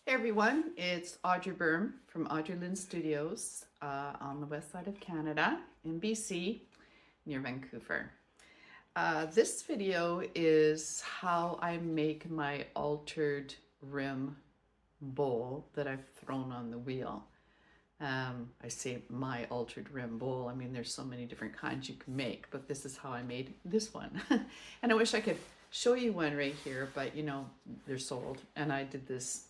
Hey everyone, it's Audrey from Audrey Lynn Studios on the west side of Canada in BC near Vancouver. This video is how I make my altered rim bowl that I've thrown on the wheel. I say my altered rim bowl. I mean, there's so many different kinds you can make, but this is how I made this one. And I wish I could show you one right here, but you know, they're sold. And I did this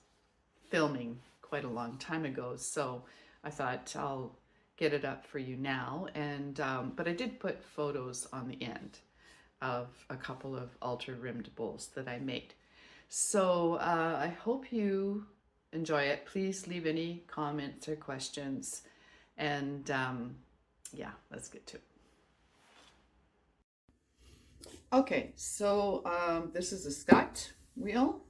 filming quite a long time ago, so I thought I'll get it up for you now. And but I did put photos on the end of a couple of altered rimmed bowls that I made. So I hope you enjoy it. Please leave any comments or questions, and yeah, let's get to it. Okay, so this is a Scott wheel.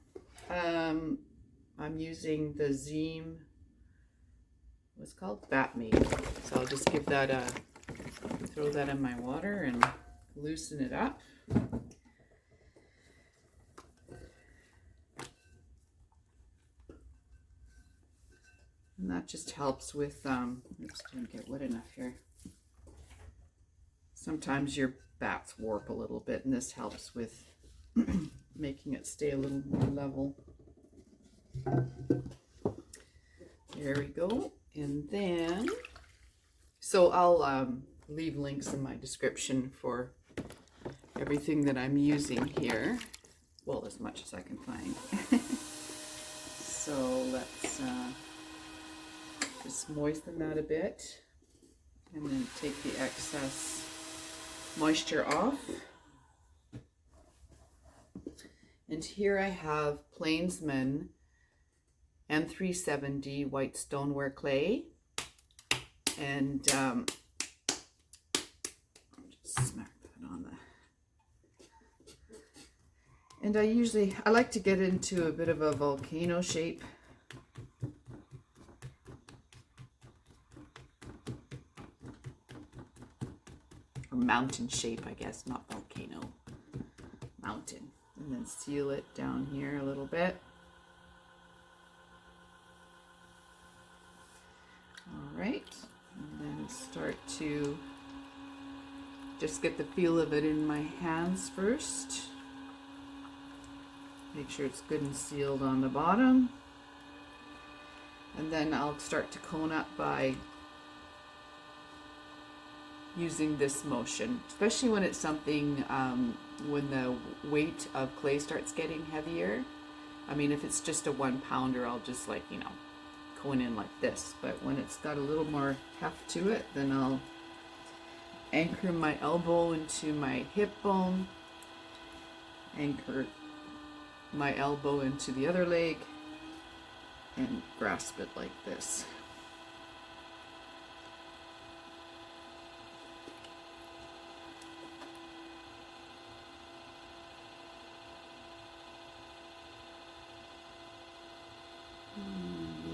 I'm using the XIEM, what's it called? BATMATE. So I'll just give that a, throw that in my water and loosen it up. And that just helps with, oops, didn't get wet enough here. Sometimes your bats warp a little bit, and this helps with making it stay a little more level. There we go. And then, so I'll leave links in my description for everything that I'm using here. Well, as much as I can find. So let's just moisten that a bit and then take the excess moisture off. And here I have Plainsman M370 white stoneware clay, and just smack that on the. And I like to get into a bit of a volcano shape. Or mountain shape, I guess, not volcano, mountain. And then seal it down here a little bit. All right, and then start to just get the feel of it in my hands first. Make sure it's good and sealed on the bottom. And then I'll start to cone up by using this motion, especially when it's something, when the weight of clay starts getting heavier. I mean, if it's just a 1 pounder, I'll just like, you know, cone in like this. But when it's got a little more heft to it, then I'll anchor my elbow into my hip bone, anchor my elbow into the other leg, and grasp it like this.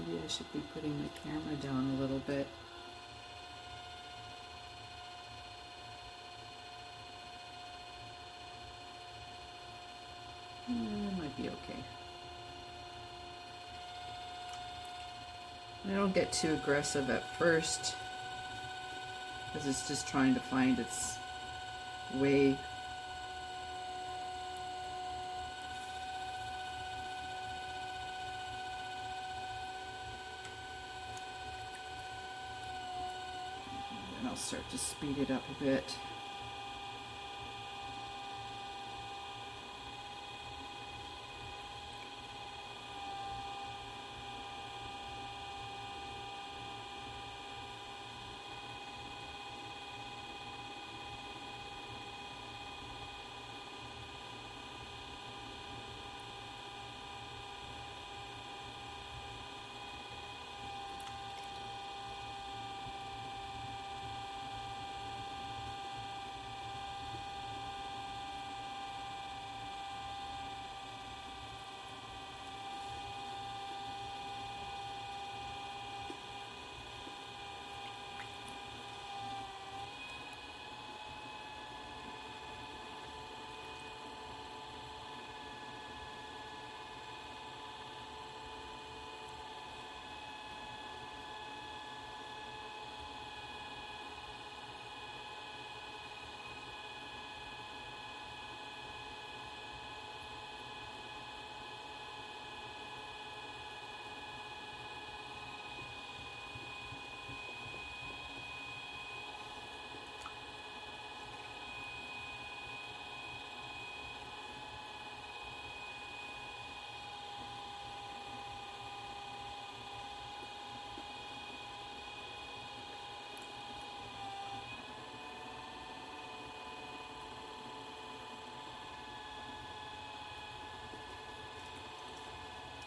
Maybe I should be putting the camera down a little bit. It might be okay. I don't get too aggressive at first, because it's just trying to find its way. And I'll start to speed it up a bit.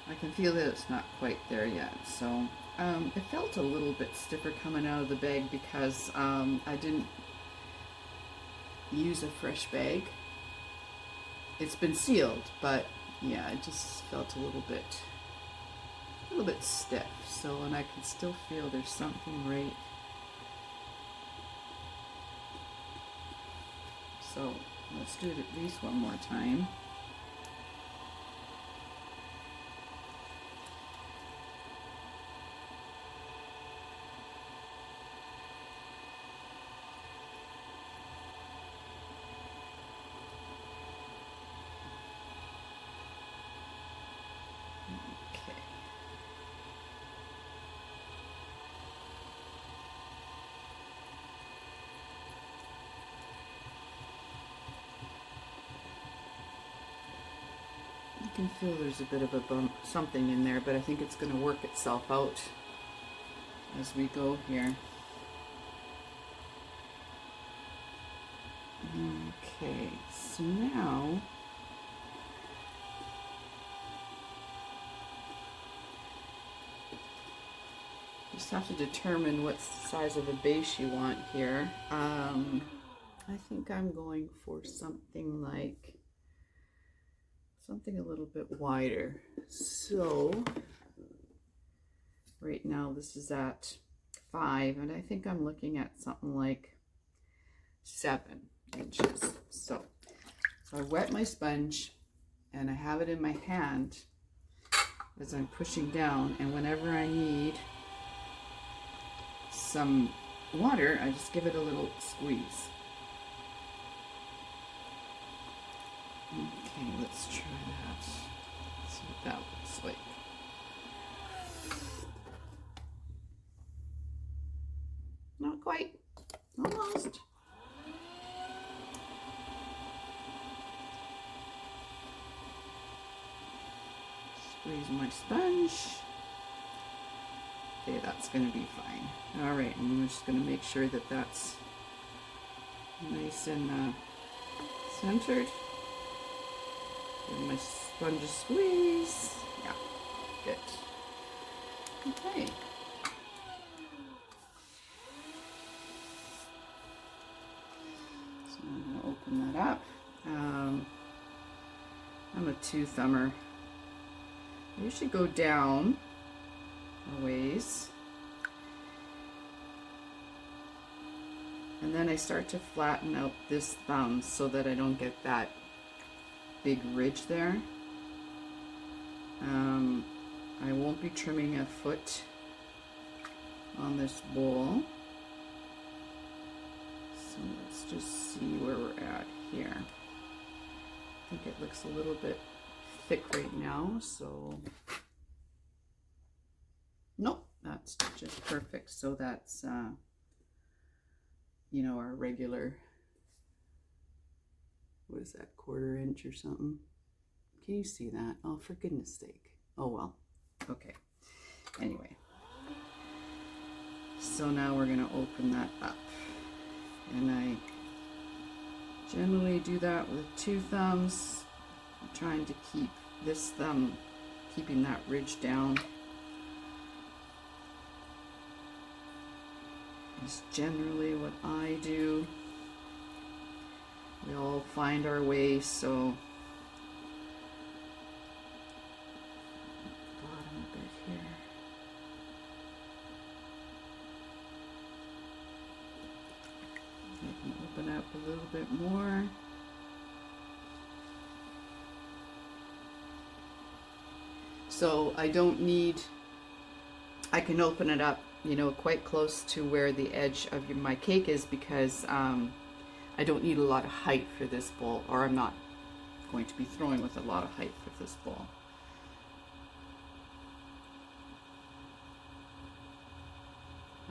I can feel that it's not quite there yet. So it felt a little bit stiffer coming out of the bag because I didn't use a fresh bag. It's been sealed, but yeah, it just felt a little bit stiff. So, and I can still feel there's something right. So let's do it at least one more time. I can feel there's a bit of a bump, something in there, but I think it's going to work itself out as we go here. Okay, so now you just have to determine what size of a base you want here. I think I'm going for something like a little bit wider. So right now this is at 5, and I think I'm looking at something like 7 inches. So I wet my sponge and I have it in my hand as I'm pushing down, and whenever I need some water, I just give it a little squeeze. Okay, let's try that. See what that looks like. Not quite. Almost. Squeeze my sponge. Okay, that's going to be fine. All right, and I'm just going to make sure that that's nice and centered. Give my sponge a squeeze. Yeah, good. Okay. So I'm going to open that up. I'm a 2-thumber. I usually go down a ways. And then I start to flatten out this thumb so that I don't get that big ridge there. I won't be trimming a foot on this bowl. So let's just see where we're at here. I think it looks a little bit thick right now, so nope, that's just perfect. So that's you know, our regular, what is that, 1/4 inch or something? Can you see that? Oh, for goodness sake. Oh well. Okay. Anyway. So now we're going to open that up. And I generally do that with 2 thumbs. I'm trying to keep this thumb, keeping that ridge down. Is generally what I do. We all find our way, so bottom a bit here. I can open up a little bit more. So I don't need, I can open it up, you know, quite close to where the edge of my cake is, because I don't need a lot of height for this bowl, or I'm not going to be throwing with a lot of height for this bowl.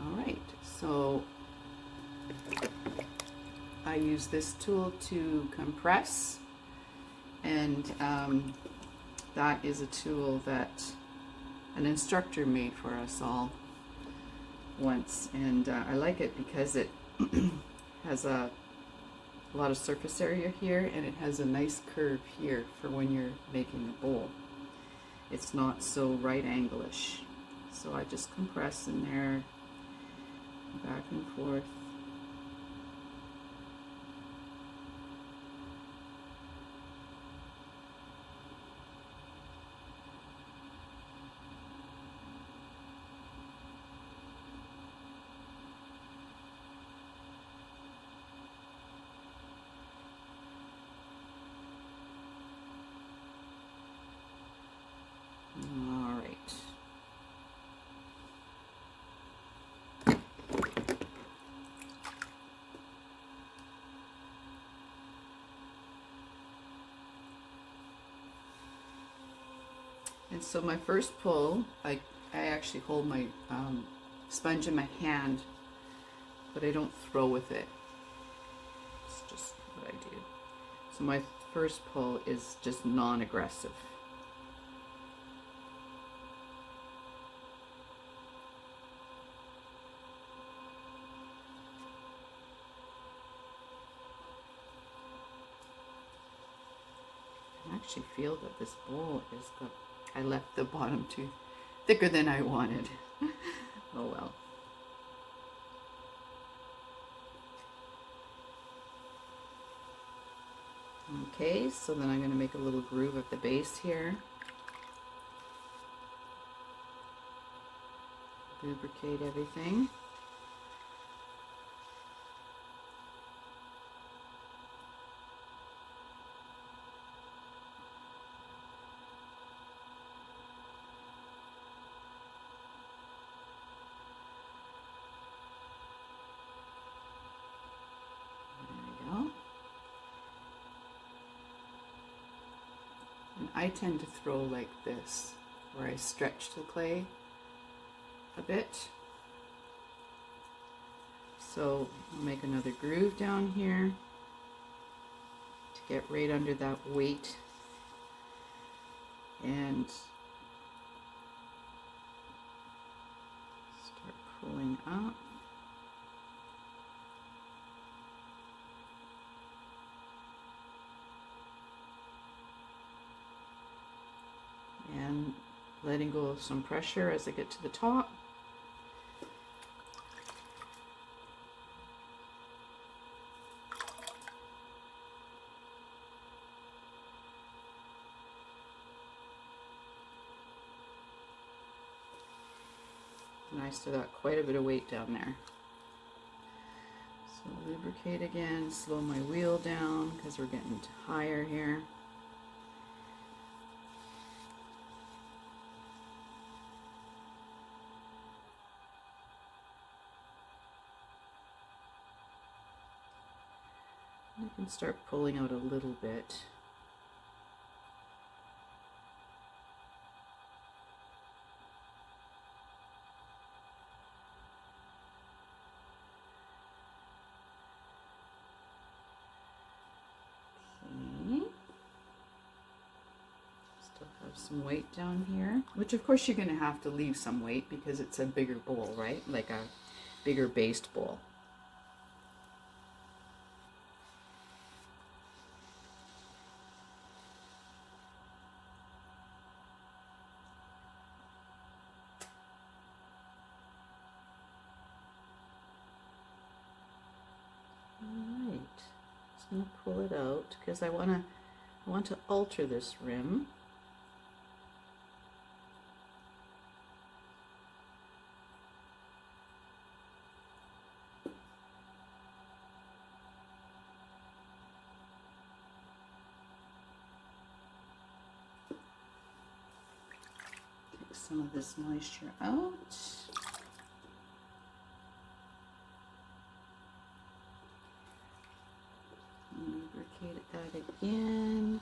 All right, so I use this tool to compress, and that is a tool that an instructor made for us all once, and I like it because it has a lot of surface area here, and it has a nice curve here for when you're making a bowl. it's not so right angle-ish. So I just compress in there, back and forth. All right. And so my first pull, I actually hold my sponge in my hand, but I don't throw with it. It's just what I do. So my first pull is just non-aggressive. I actually feel that this bowl is good. I left the bottom too thicker than I wanted. Oh well. Okay, so then I'm going to make a little groove at the base here. Lubricate everything. I tend to throw like this, where I stretch the clay a bit. So I'll make another groove down here to get right under that weight, and start pulling up. And letting go of some pressure as I get to the top. And I still got quite a bit of weight down there. So lubricate again, slow my wheel down because we're getting higher here. I can start pulling out a little bit. Okay. Still have some weight down here, which of course you're going to have to leave some weight because it's a bigger bowl, right? Like a bigger based bowl. I'm going to pull it out because I want to alter this rim. Take some of this moisture out. Lubricate that again,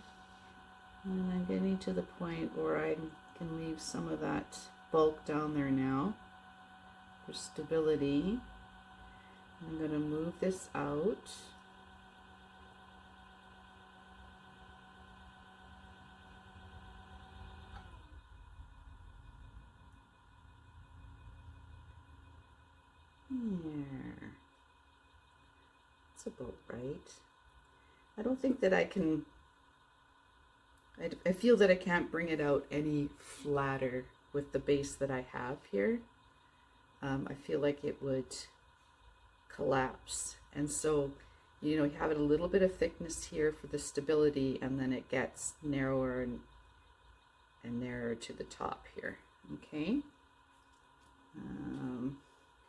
and I'm getting to the point where I can leave some of that bulk down there now for stability. I'm going to move this out. There. That's about right. I don't think that I can I feel that I can't bring it out any flatter with the base that I have here. I feel like it would collapse. And so, you know, you have it a little bit of thickness here for the stability, and then it gets narrower and narrower to the top here. Okay.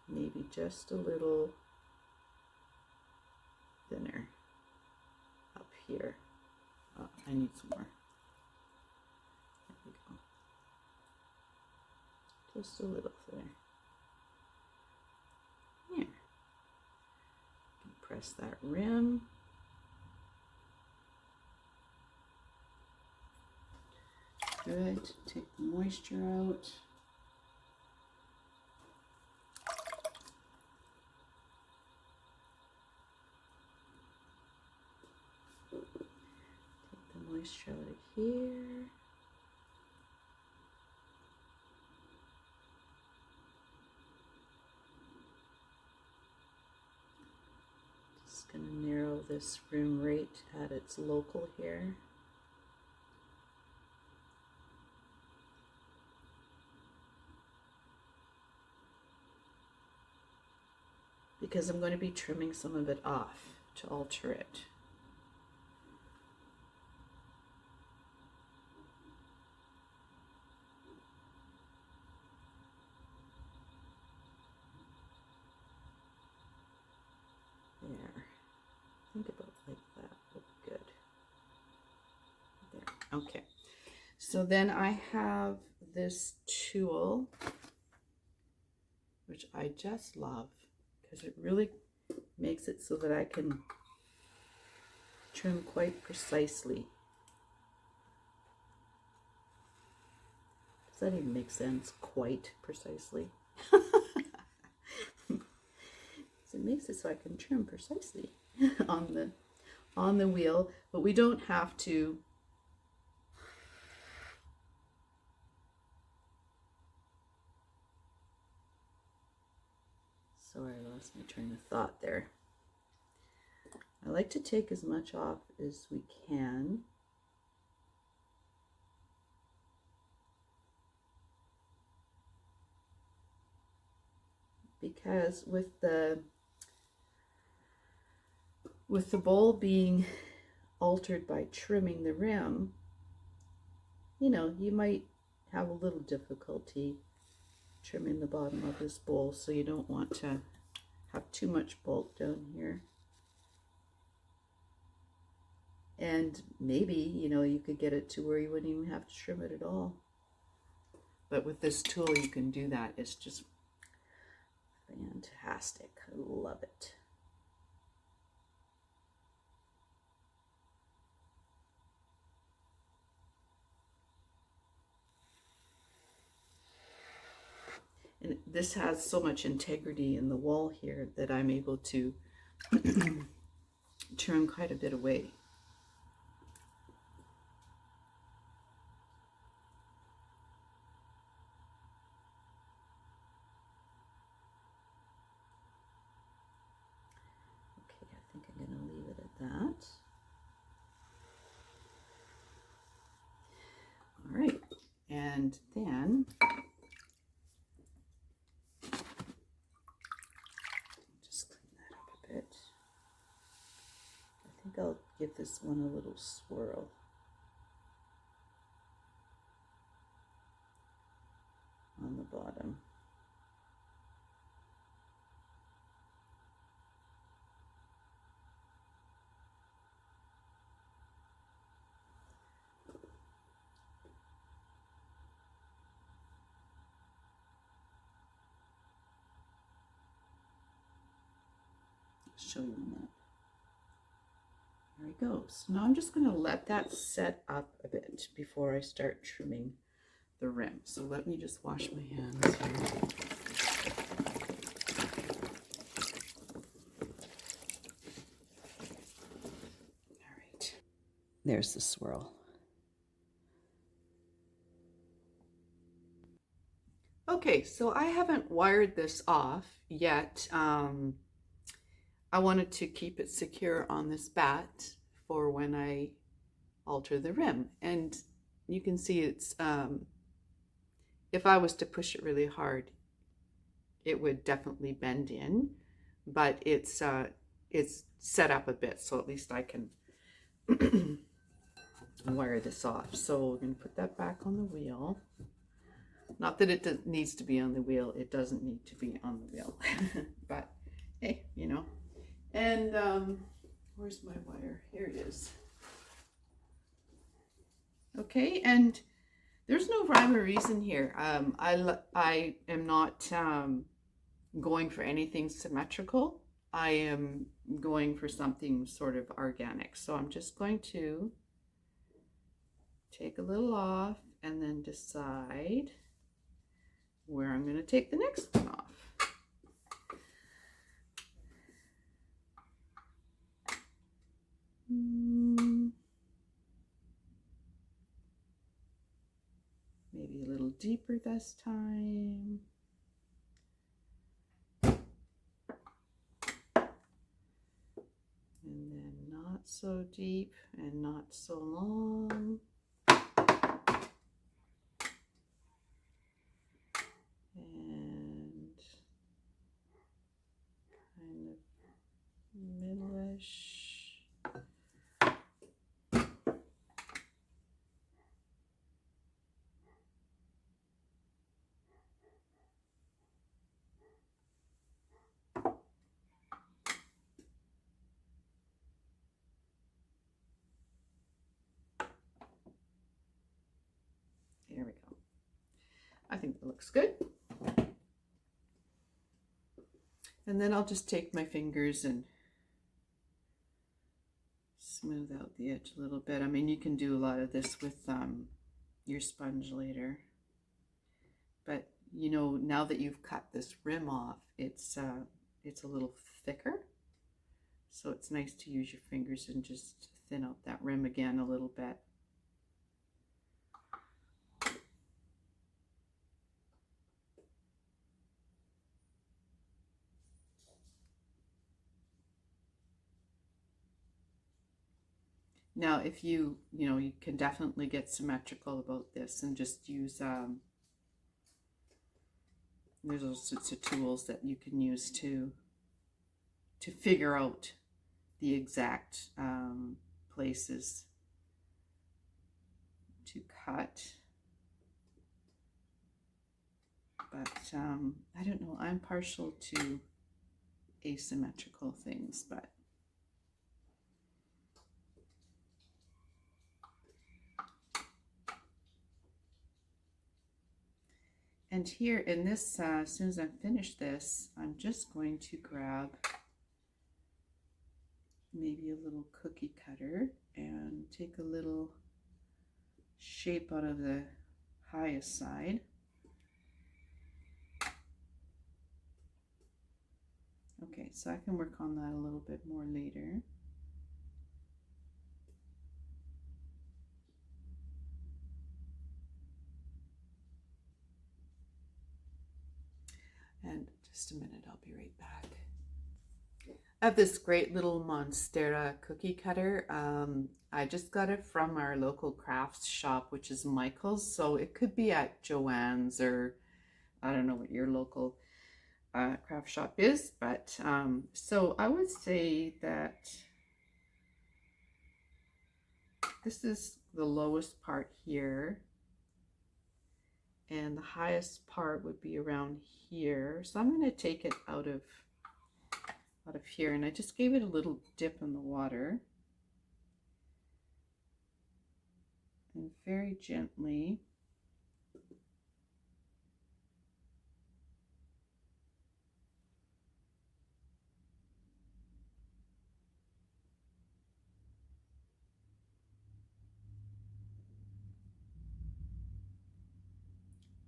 Maybe just a little thinner up here. Oh, I need some more. There we go. Just a little thinner. Here. Press that rim. Good. Take the moisture out. Moisture out of here. Just going to narrow this rim right at its local here. Because I'm going to be trimming some of it off to alter it. There. Think about like that. Look good. There. Okay. So then I have this tool, which I just love because it really makes it so that I can trim quite precisely. Does that even make sense? Quite precisely. It makes it so I can trim precisely on the wheel, but we don't have to sorry, I lost my train of thought there. I like to take as much off as we can. Because with the bowl being altered by trimming the rim, you know, you might have a little difficulty trimming the bottom of this bowl, so you don't want to have too much bulk down here. And maybe, you know, you could get it to where you wouldn't even have to trim it at all. But with this tool, you can do that. It's just fantastic. I love it. And this has so much integrity in the wall here that I'm able to trim quite a bit away. Okay, I think I'm going to leave it at that. All right, and then just clean that up a bit. I think I'll give this one a little swirl. On the bottom. Show you a minute. There he goes. Now I'm just going to let that set up a bit before I start trimming the rim. So let me just wash my hands here. All right. There's the swirl. Okay, so I haven't wired this off yet. I wanted to keep it secure on this bat for when I alter the rim. And you can see it's, if I was to push it really hard, it would definitely bend in, but it's set up a bit, so at least I can wire this off. So we're going to put that back on the wheel. Not that it needs to be on the wheel. It doesn't need to be on the wheel. But hey, you know. And where's my wire? Here it is. Okay, and there's no rhyme or reason here. I am not going for anything symmetrical. I am going for something sort of organic. So I'm just going to take a little off and then decide where I'm going to take the next one off. Maybe a little deeper this time. And then not so deep and not so long. And kind of middle-ish. There we go. I think that looks good. And then I'll just take my fingers and smooth out the edge a little bit. I mean, you can do a lot of this with your sponge later. But you know, now that you've cut this rim off, it's a little thicker. So it's nice to use your fingers and just thin out that rim again a little bit. Now, if you can definitely get symmetrical about this and just use, there's all sorts of tools that you can use to figure out the exact places to cut. But I don't know, I'm partial to asymmetrical things, but and here in this, as soon as I finish this, I'm just going to grab maybe a little cookie cutter and take a little shape out of the highest side. Okay, so I can work on that a little bit more later. And just a minute, I'll be right back. I have this great little Monstera cookie cutter. I just got it from our local crafts shop, which is Michael's. So it could be at Joann's, or I don't know what your local craft shop is, but so I would say that this is the lowest part here, and the highest part would be around here. So I'm going to take it out of here, and I just gave it a little dip in the water and very gently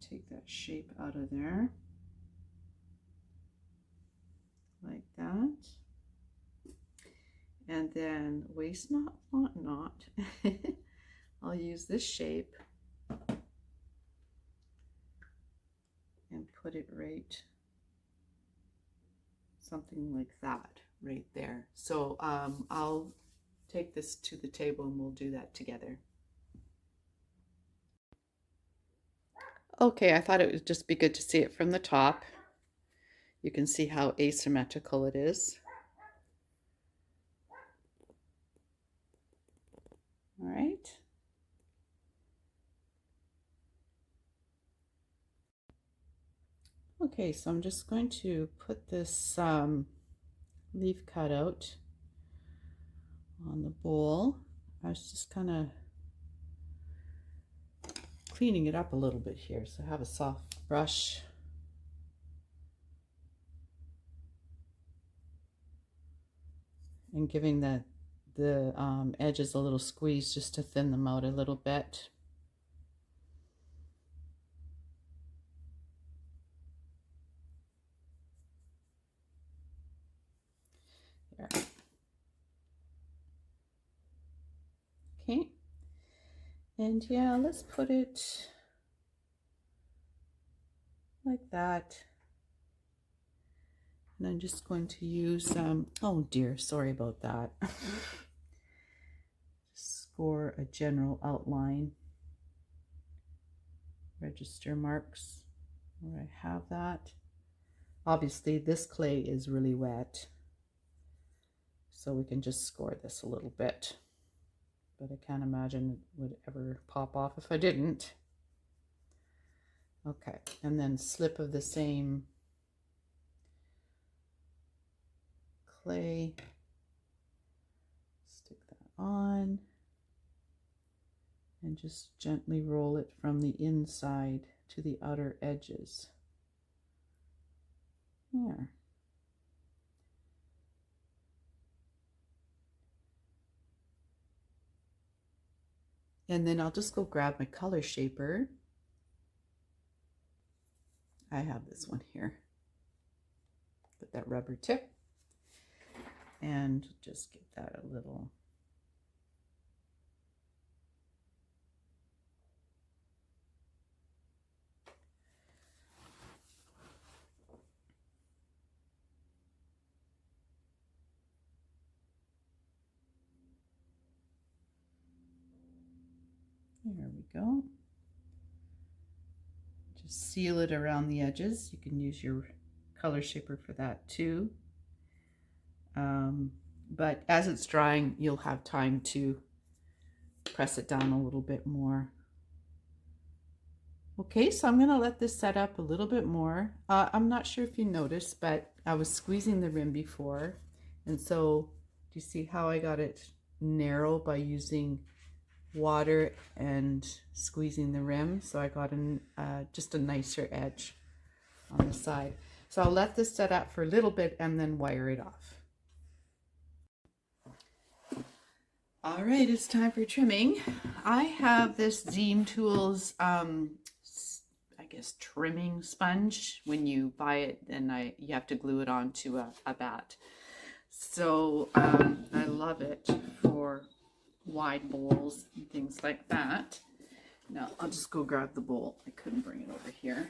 take that shape out of there like that. And then waste not, want not. I'll use this shape and put it right, something like that right there. So I'll take this to the table and we'll do that together. Okay, I thought it would just be good to see it from the top. You can see how asymmetrical it is. All right. Okay, so I'm just going to put this leaf cutout on the bowl. I was just kind of cleaning it up a little bit here, so I have a soft brush. And giving the edges a little squeeze just to thin them out a little bit. There. Okay. And yeah, let's put it like that. And I'm just going to use, oh dear, sorry about that. Score a general outline. Register marks where I have that. Obviously this clay is really wet, so we can just score this a little bit. But I can't imagine it would ever pop off if I didn't. Okay, and then slip of the same clay. Stick that on. And just gently roll it from the inside to the outer edges. There. And then I'll just go grab my color shaper. I have this one here. Put that rubber tip and just give that a little. There we go. Just seal it around the edges. You can use your color shaper for that too. But as it's drying, you'll have time to press it down a little bit more. Okay, so I'm going to let this set up a little bit more. I'm not sure if you noticed, but I was squeezing the rim before. And so, do you see how I got it narrow by using water and squeezing the rim? So I got just a nicer edge on the side. So I'll let this set up for a little bit and then wire it off. All right, it's time for trimming. I have this XIEM Tools, I guess, trimming sponge. When you buy it, then you have to glue it onto a bat. So I love it for wide bowls and things like that. Now I'll just go grab the bowl. I couldn't bring it over here.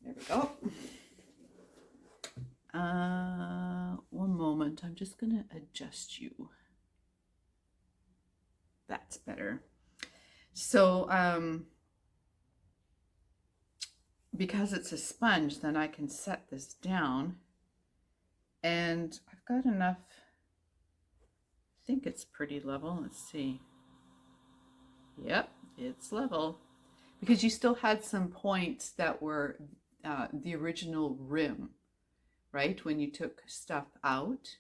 There we go. One moment, I'm just gonna adjust you. That's better. So because it's a sponge, then I can set this down, and I've got enough. I think it's pretty level. Let's see. Yep, it's level, because you still had some points that were the original rim, right? When you took stuff out,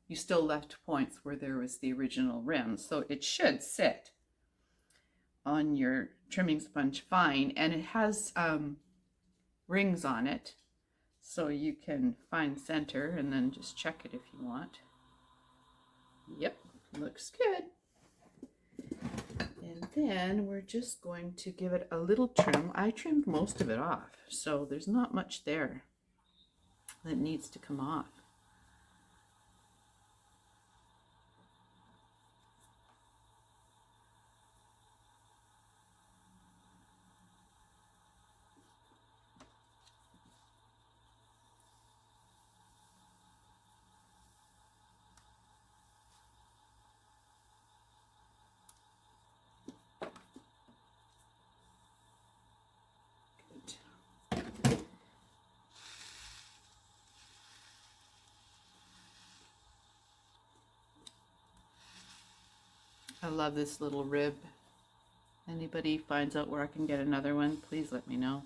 you still left points where there was the original rim. So it should sit on your trimming sponge fine, and it has rings on it, so you can find center and then just check it if you want. Yep, looks good. And then we're just going to give it a little trim. I trimmed most of it off, so there's not much there that needs to come off. I love this little rib. Anybody finds out where I can get another one, please let me know.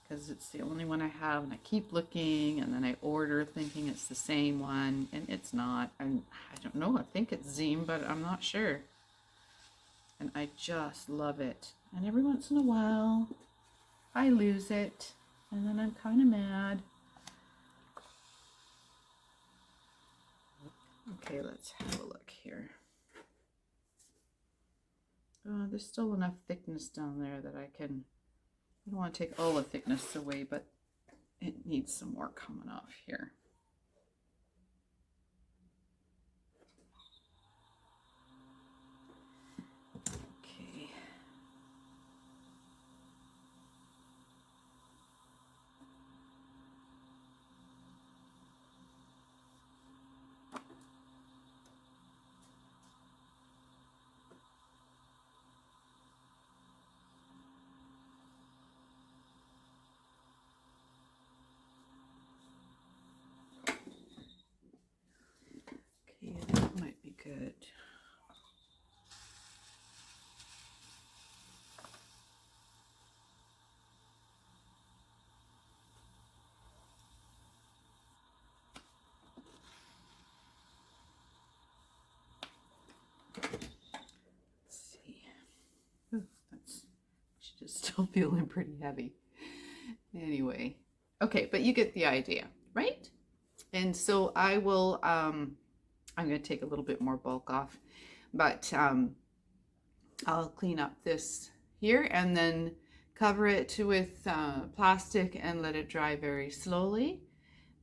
Because it's the only one I have, and I keep looking, and then I order thinking it's the same one, and it's not. And I don't know, I think it's XIEM, but I'm not sure. And I just love it. And every once in a while, I lose it, and then I'm kind of mad. Okay, let's have a look here. There's still enough thickness down there that I don't want to take all the thickness away, but it needs some more coming off here. Okay. Okay, that might be good. She's just still feeling pretty heavy. Anyway, okay, but you get the idea, right? And so I will, I'm going to take a little bit more bulk off, but I'll clean up this here and then cover it with plastic and let it dry very slowly.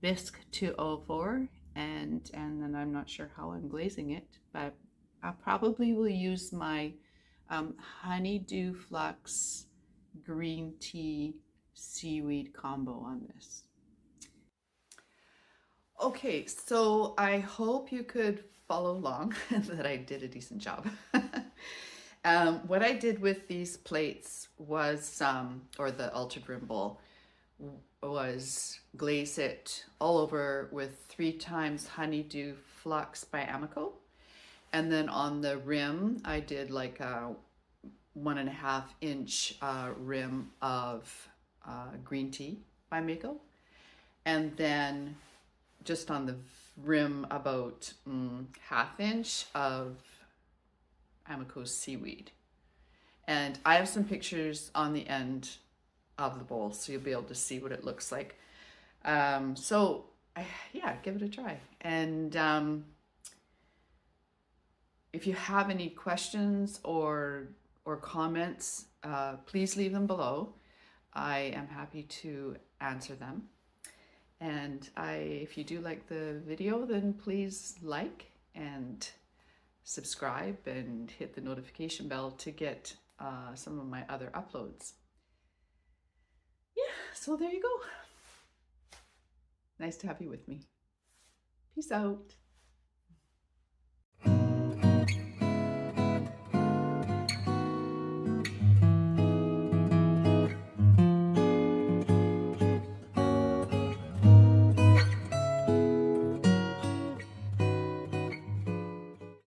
Bisque 204, and then I'm not sure how I'm glazing it, but I probably will use my honeydew flux green tea seaweed combo on this. Okay, so I hope you could follow along that I did a decent job. What I did with these plates was, or the altered rim bowl, was glaze it all over with 3 times honeydew flux by Amico. And then on the rim, I did like a 1.5 inch rim of green tea by Mako. And then just on the rim, about 1/2 inch of Amico's seaweed. And I have some pictures on the end of the bowl, so you'll be able to see what it looks like. Yeah, give it a try. And if you have any questions or comments, please leave them below. I am happy to answer them. And if you do like the video, then please like and subscribe and hit the notification bell to get some of my other uploads. Yeah, so there you go. Nice to have you with me. Peace out.